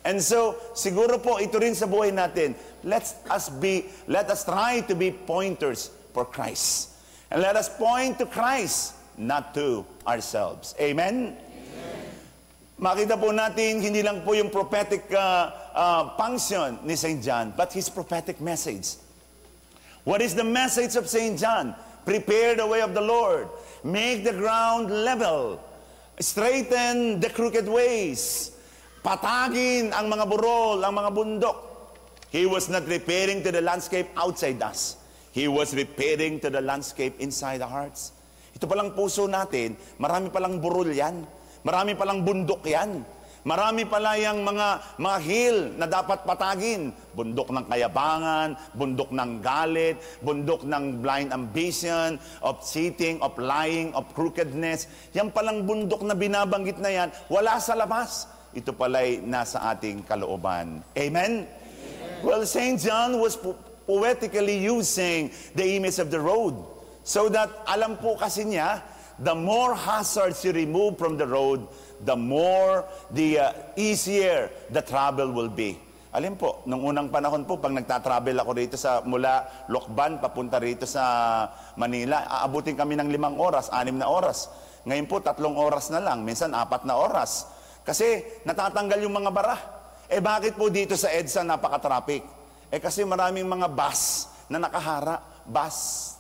And so, siguro po, ito rin sa buhay natin, let us try to be pointers for Christ. And let us point to Christ, not to ourselves. Amen? Makita po natin, hindi lang po yung prophetic function ni St. John, but his prophetic message. What is the message of St. John? Prepare the way of the Lord. Make the ground level. Straighten the crooked ways. Patagin ang mga burol, ang mga bundok. He was not repairing to the landscape outside us. He was repairing to the landscape inside our hearts. Ito palang puso natin, marami palang burol yan. Marami palang bundok yan. Marami pala yung mga hill na dapat patagin. Bundok ng kayabangan, bundok ng galit, bundok ng blind ambition, of cheating, of lying, of crookedness. Yan palang bundok na binabanggit na yan, wala sa labas. Ito pala'y nasa ating kalooban. Amen? Well, St. John was poetically using the image of the road. So that, alam po kasi niya, the more hazards you remove from the road, the easier the travel will be. Alin po, nung unang panahon po, pag nagtatravel ako rito mula Lokban, papunta rito sa Manila, aabutin kami ng 5 oras, 6 na oras. Ngayon po, 3 oras na lang, minsan 4 na oras. Kasi natatanggal yung mga bara. Bakit po dito sa EDSA napaka-traffic? Kasi maraming mga bus na nakahara. Bus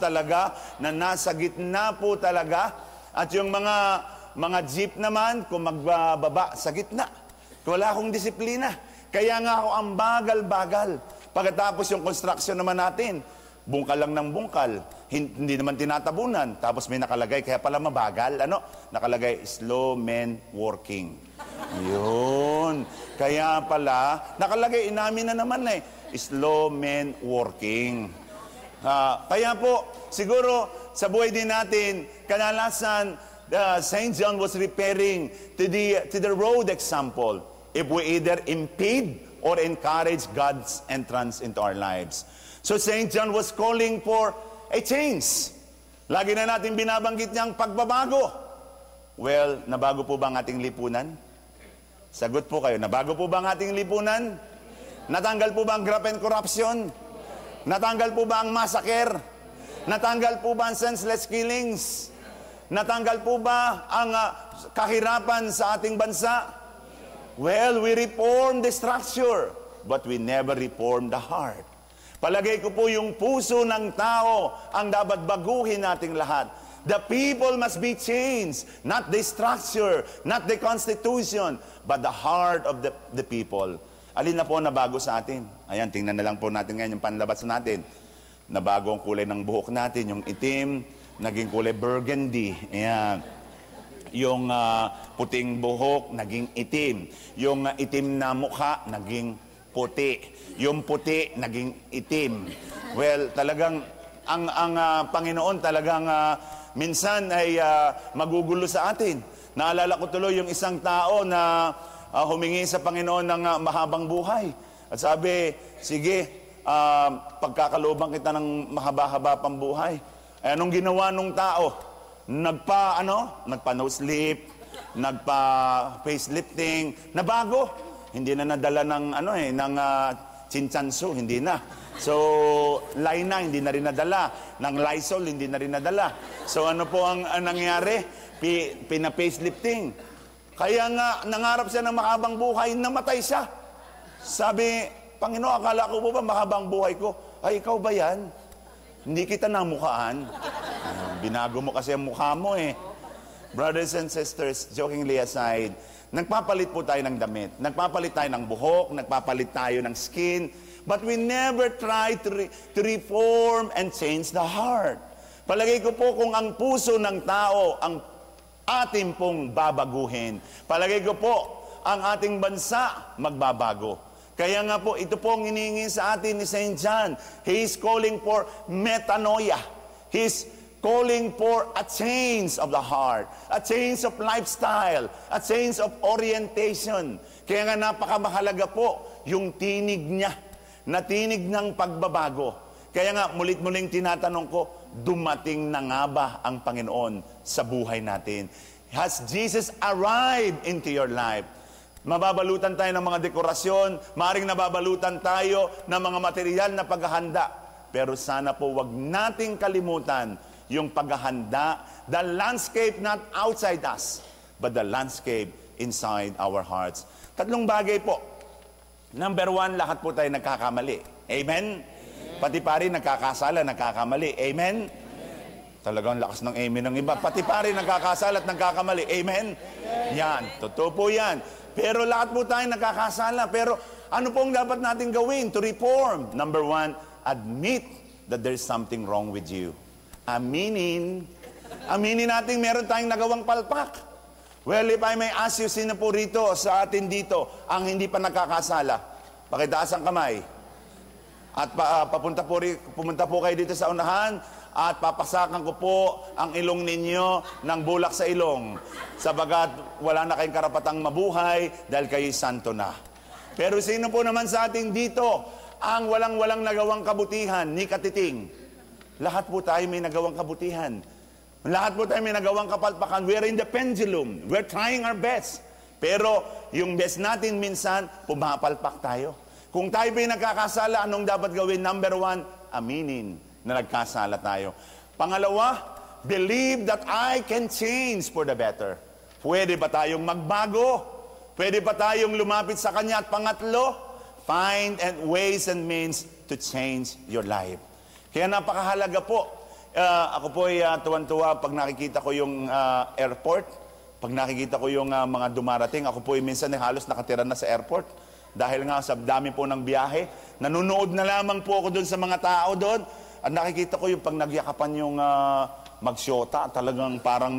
talaga na nasa gitna po talaga. At yung mga jeep naman, kung magbababa sa gitna. Wala akong disiplina. Kaya nga ako ang bagal-bagal. Pagkatapos yung construction naman natin, bungkal lang ng bungkal. Hindi naman tinatabunan. Tapos may nakalagay, kaya pala mabagal. Nakalagay, slow men working. Yun. Kaya pala, nakalagay, inamin na naman slow men working. Kaya po, siguro, sa buhay din natin, kadalasan, St. John was referring to the road example. If we either impede or encourage God's entrance into our lives. So St. John was calling for a change. Lagi na natin binabanggit niyang pagbabago. Well, nabago po ba ang ating lipunan? Sagot po kayo, nabago po ba ang ating lipunan? Natanggal po ba ang graft and corruption? Natanggal po ba ang massacre? Natanggal po ba ang senseless killings? Natanggal po ba ang kahirapan sa ating bansa? Well, we reformed the structure, but we never reformed the heart. Palagay ko po yung puso ng tao ang dapat baguhin nating lahat. The people must be changed, not the structure, not the constitution, but the heart of the people. Alin na po nabago sa atin? Ayan, tingnan na lang po natin ngayon yung panlabas natin. Nabago ang kulay ng buhok natin, yung itim, naging kulay burgundy. Ayan. Yung puting buhok, naging itim. Yung itim na mukha, naging puti. Yung puti, naging itim. Well, talagang, ang Panginoon talagang minsan ay magugulo sa atin. Naalala ko tuloy yung isang tao na humingi sa Panginoon ng mahabang buhay. At sabi, sige, pagkakalooban kita ng mahaba-haba pang buhay. Anong ginawa nung tao? Nagpa-no sleep, nagpa-facelifting, nabago. Hindi na nadala ng chinchansu, hindi na. So, Lina, hindi na rin nadala. Ng Lysol, hindi na rin nadala. So, ano po ang nangyari? Pina-facelifting. Kaya nga, nangarap siya ng mahabang buhay, namatay siya. Sabi, Panginoon, akala ko po ba mahabang buhay ko? Ay, ikaw ba yan? Hindi kita namukhaan. Binago mo kasi ang mukha mo Brothers and sisters, jokingly aside, nagpapalit po tayo ng damit. Nagpapalit tayo ng buhok, nagpapalit tayo ng skin, but we never try to reform and change the heart. Palagay ko po kung ang puso ng tao ang ating pong babaguhin, palagay ko po ang ating bansa magbabago. Kaya nga po, ito po ang hinihingi sa atin ni St. John. He is calling for metanoia. He is calling for a change of the heart, a change of lifestyle, a change of orientation. Kaya nga napakamahalaga po yung tinig niya, na tinig ng pagbabago. Kaya nga mulit-muling tinatanong ko, dumating na nga ba ang Panginoon sa buhay natin? Has Jesus arrived into your life? Mababalutan tayo ng mga dekorasyon, maaaring nababalutan tayo ng mga material na paghahanda. Pero sana po wag nating kalimutan yung paghahanda, the landscape not outside us, but the landscape inside our hearts. Tatlong bagay po. Number one, lahat po tayo nagkakamali. Amen? Pati pari nagkakasala, nagkakamali. Amen? Talagang lakas ng amen ng iba. Pati pari nagkakasala at nagkakamali. Amen? Yan. Totoo po yan. Pero lahat po tayo nagkakasala. Pero ano pong dapat natin gawin to reform? Number one, admit that there's something wrong with you. Aminin natin meron tayong nagawang palpak. Well, if I may ask you, sino po rito sa atin dito ang hindi pa nakakasala? Pakitaas ang kamay. At pumunta po kayo dito sa unahan at papasakan ko po ang ilong ninyo ng bulak sa ilong. Sabagat wala na kayong karapatang mabuhay dahil kayo'y santo na. Pero sino po naman sa atin dito ang walang nagawang kabutihan ni katiting? Lahat po tayo may nagawang kabutihan. Lahat po tayo may nagawang kapalpakan. We're in the pendulum. We're trying our best. Pero yung best natin minsan, pumapalpak tayo. Kung tayo pa yung nagkakasala, anong dapat gawin? Number one, aminin na nagkasala tayo. Pangalawa, believe that I can change for the better. Pwede ba tayong magbago? Pwede ba tayong lumapit sa Kanya? At pangatlo, find ways and means to change your life. Kaya napakahalaga po. Ako po ay tuwan-tuwa pag nakikita ko yung airport, pag nakikita ko yung mga dumarating, ako po ay minsan halos nakatira na sa airport. Dahil nga sa dami po ng biyahe, nanonood na lamang po ako doon sa mga tao doon. At nakikita ko yung pag nagyakapan yung magsyota, talagang parang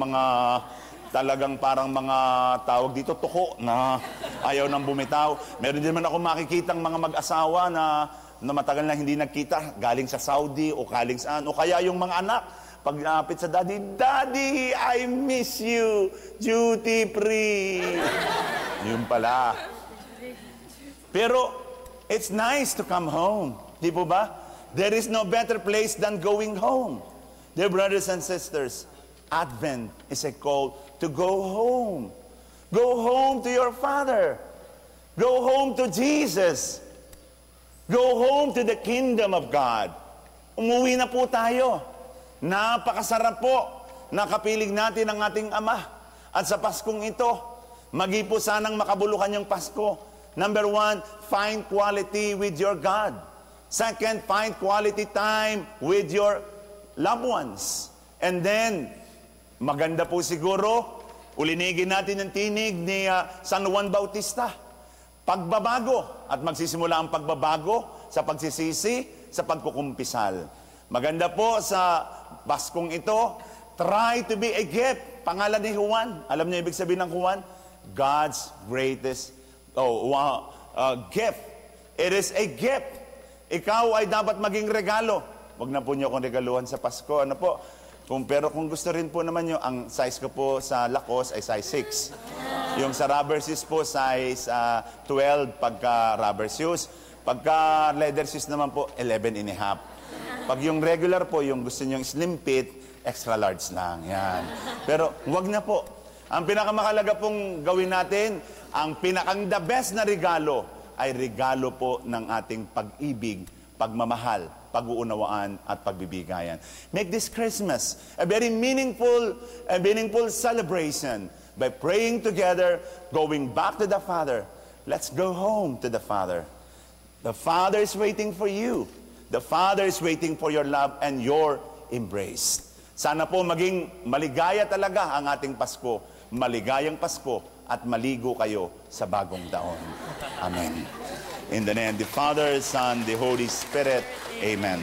mga tawag dito, tuko na ayaw nang bumitaw. Meron din naman ako makikitang mga mag-asawa na matagal na hindi nagkita, galing sa Saudi o galing saan, o kaya yung mga anak, pag napit sa daddy, "Daddy, I miss you, duty free." Yun pala. Pero, it's nice to come home. Di po ba? There is no better place than going home. Dear brothers and sisters, Advent is a call to go home. Go home to your Father. Go home to Jesus. Go home to the kingdom of God. Umuwi na po tayo. Napakasarap po na kapiling natin ang ating Ama. At sa Paskong ito, magi po sanang makabuluhan yung Pasko. Number one, find quality with your God. Second, find quality time with your loved ones. And then, maganda po siguro, ulinigin natin ang tinig ni San Juan Bautista. Pagbabago, at magsisimula ang pagbabago sa pagsisisi, sa pagkukumpisal. Maganda po sa Paskong ito, try to be a gift. Pangalan ni Juan, alam niyo ibig sabihin ng Juan? God's greatest gift. It is a gift. Ikaw ay dapat maging regalo. Huwag na po niyo akong regaluhan sa Pasko. Ano po? Pero kung gusto rin po naman nyo, ang size ko po sa Lacoste ay size 6. Yung sa rubber shoes po, size 12 pagka rubber shoes. Pagka leather shoes naman po, 11.5. Pag yung regular po, yung gusto nyo slim fit, extra large lang. Yan. Pero wag na po. Ang pinakamakalaga pong gawin natin, ang pinakang the best na regalo, ay regalo po ng ating pag-ibig, pagmamahal, pag-uunawaan at pagbibigayan. Make this Christmas a very meaningful celebration by praying together, going back to the Father. Let's go home to the Father. The Father is waiting for you. The Father is waiting for your love and your embrace. Sana po maging maligaya talaga ang ating Pasko. Maligayang Pasko at maligo kayo sa bagong taon. Amen. In the name of the Father, Son, the Holy Spirit. Amen.